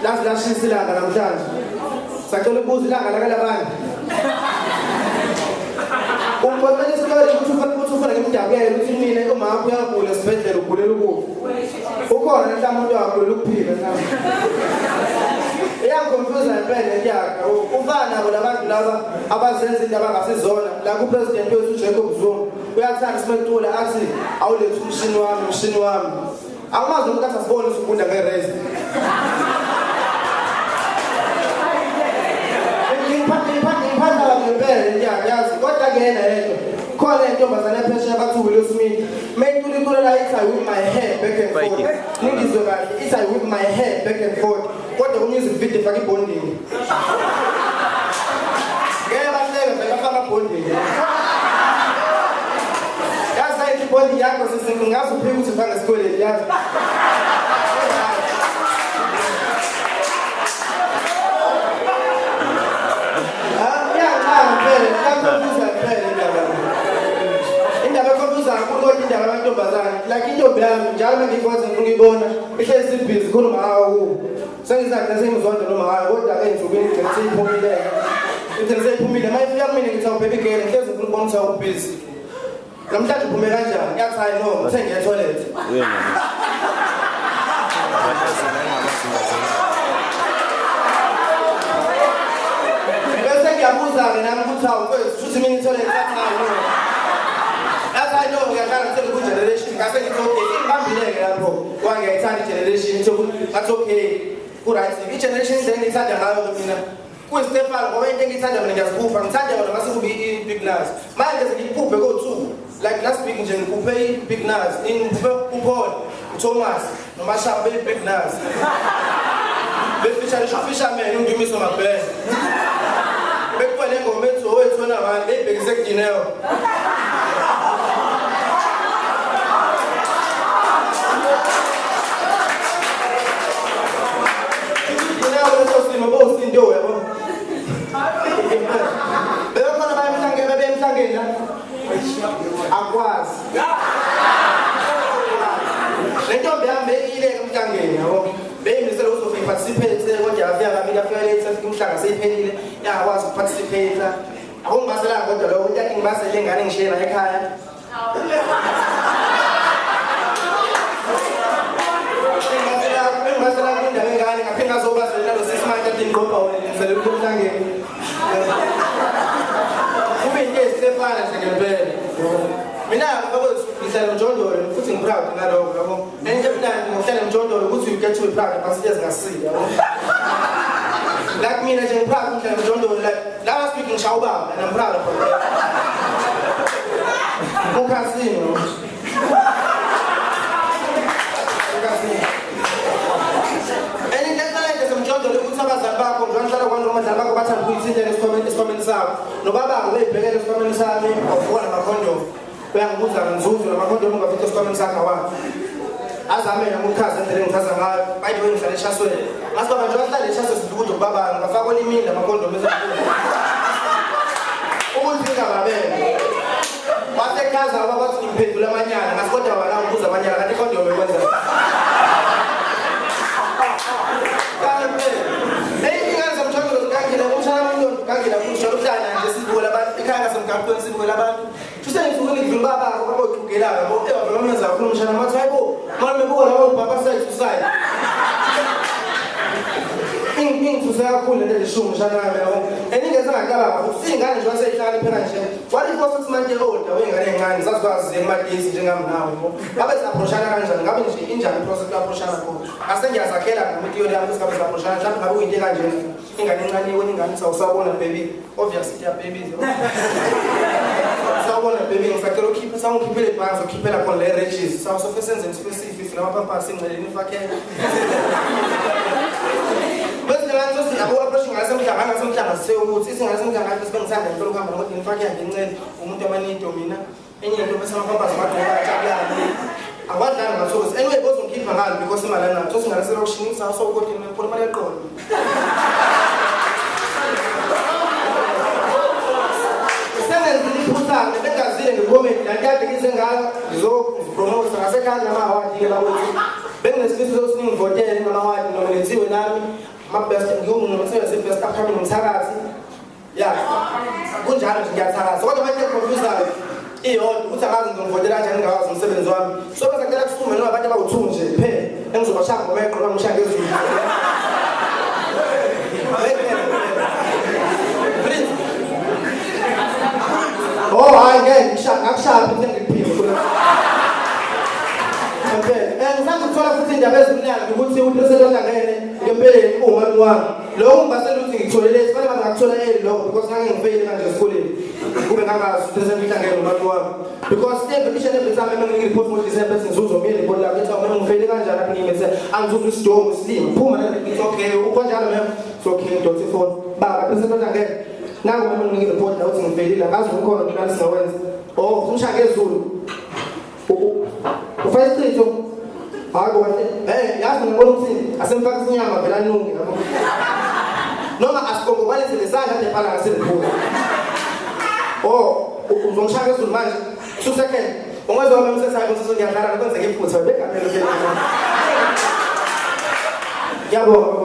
lashisa ilanga namhlanje sacela ukubuza ilanga lakalabani umboqela isikole ukuthi ufuna ngemidabukelo ukuthi mina uma wakho uyagula esibhedlela ugulela ukufa ukhona mhlawumbe umuntu wagula ukuphila mhlawumbe iyakonfuza impela yakhe ufana nabo labantu laba abazenza into abangasizona la ku president wethu Jacob Zuma uyathanda simetula athi awulethe umshini wami akumazi ukuthi asibone ukufunda ngerezi ngiphatha ngempela yazi kodwa ke yena yedwa khona intombazana ephesheya bathi uWillow Smith mayitula la ithi I whip my hair back and forth ngizwe kahle ithi I whip my hair back and forth kodwa ku-music video ifaka ibonding ngeke bahleke vele bafaka ibonding yazi ayithi ibonding yakho ngazi uphika ukuthi ufanga esikoleni yazi indaba yamantombazane like intombi yami njalo mengikwazi ngiyibona ihlezi ibhizi khuluma hawo sengizathi sengizonda noma hawo kodwa ke ngizobini ngicela seyiphumile ngicela seyiphumile mayifika kumina ngithi awu baby girl ngihlezi ngifuna ukubona ukuthi awubhizi namhlanje uphume kanjani yathi hayi no ngithe ngiya toilet bese ngiyabuza-ke nami ukuthi hawu futhi mina i-toilet yathi hayi no I know we are trying to tell the generation. I said it's okay. One generation. That's okay. Good right. Each generation then it's at the house of Mina. Who is Stefan? When they get at the school from Saturday, the massive be big nas. Mine doesn't get poop go too. Like last week in Coupe, big nas. In Poupon, Thomas, no matter big nas. Fisherman, don't give me some bed. Big one go met to always when I'm big executive. Akwazi lentombi yami ile emhlangeni yabo beyimizela ukuthi participate kodwa yafika later umhlanga seyiphelile yakwazi ukuparticipate akungibasela kodwa lokho ukuthi yathi ngibasele ingane ngishela ekhaya ngibasela kundaba engane ngaphinda azobasela lo sisimanje athi ngqopha wena ngizele umhlangeni Stefan ngempela mina ngihlala eMjondolo futhi ngiproud ngalokho yabo enye mnandi ngokuhlala eMjondolo ukuthi you get to be proud but siyazi ngasile yabo like mina nje ngiproud ngihlala eMjondolo like la speaking shawubaba and I'm proud of it ukasino enye ngihlala eMjondolo ukuthi abazali bakho ngihlala kwanoma bakho bathanda ukuyithinta esikhomeni sakho nobaba ubebhekela esikhomeni sami ofuna amakhondom uyangibuza ngizuzu namakhondom ungafika esikhomeni sakho awaphi azame namukhaza endlela engichaza ngayo by the way ngihlala eshasweni ngasibaba nje wahlala eshasweni sidukude ubaba ngafaka olimini lamakhondom ezinkulu ukuthi ngababele wasekhasa baba bathi ngiphendula amanyala ngasikodwa wala ngibuza amanyala kanti ikhondom ekwenza Kangila kusho ukuhlala nje sibuka labantu ekhaya ngasemgaqweni sibuka labantu tusengifuna ngidlula baba baba ogugelayo yabo evela menza kakhulu umshana mathi hayibo manje mebuka labo baba sayithusayo ingithusa kakhulu le leshumi umshana wami yabo eningeza ngaqala ukuthi ingane nje waseyihlala phela nje wali for 6 months old awengane encane sazikwazi emadisi njengami nawe yabo ngabe siapproachana kanjani ngabe nje injani process yoapproachana khona asengiyazakhela ngomuntu yona yami sigabe siapproachana mhlawumbe ngabe uyinto kanje ingane encane wena ingane sawusabona baby obviously ya baby sawubona baby ngifakela ukhipha sawungikhiphele ibhanzi ukhiphela khona le reaches sawusofe senze specific lama pampers ingceleni ifakela bese lanzo sinabo approaching ngasemhlanga sewukuthi isingane semhlanga sibengithanda ngifuna ukuhamba ngokuthi ngifake ngincela umuntu amanito mina enye into bese ama pampers bagqoka ajabulani akwadlanga ngasokuthi anyway bozongikhipha ngalo because imali anayo singane selokishini saso ukuthi ngiphola imali eqolo bengazile ngicomment la kade ngizengayo ngizopromote ngasekhaya nama award ke lawo benginesifiso sokuthi ngivotele ngamawadi nominathiwe nami ama-best ngiwumsebenzi best upcoming umthakathi ya kunjalo nje ngiyathakaza kodwa manje confuse-ayo iyodwa ukuthi angazi ngizongivotela kanjani ngingakwazi umsebenzi wami so bezacela kusume noma abantu abawu-2 nje kuphela engizobashaya ngomeqo noma ngishaya ngezulu oh hayi ngeke ngakushaya phela ngikuphile ngizange ngithola futhi indaba ezimnandi ukuthi upresident angene ngempeleni umama wami lokho ngingasela ukuthi ngitholele kufanele ngabe ngakuthola lokho because ngake ngifeyile kanje esikoleni kube ngangazi upresident angene umama wami because each and every time ngireport ngo December sizuzo mina report la ethi mina ngifeyile kanjani lapho ngimese angizuza isijongo isilimo phuma la it's okay ukanjalo mem so okay dot phone baba president angene nangu mina ngireport la ukuthi ngifeyile ngazi ukukhona mina singawenza oh umshaya ngezulu ufayile ichitho hayi kwahle yazi ngibona ukuthi asemfaka isinyama vela nungi yabo noma asikongobalise lesandla nje phala ngaseliphuza oh uzongishaka ezulu manje 2 seconds ungazwa wami msesayo ukuthi ngiyadlala kwenzeke iphutha begamelo yabo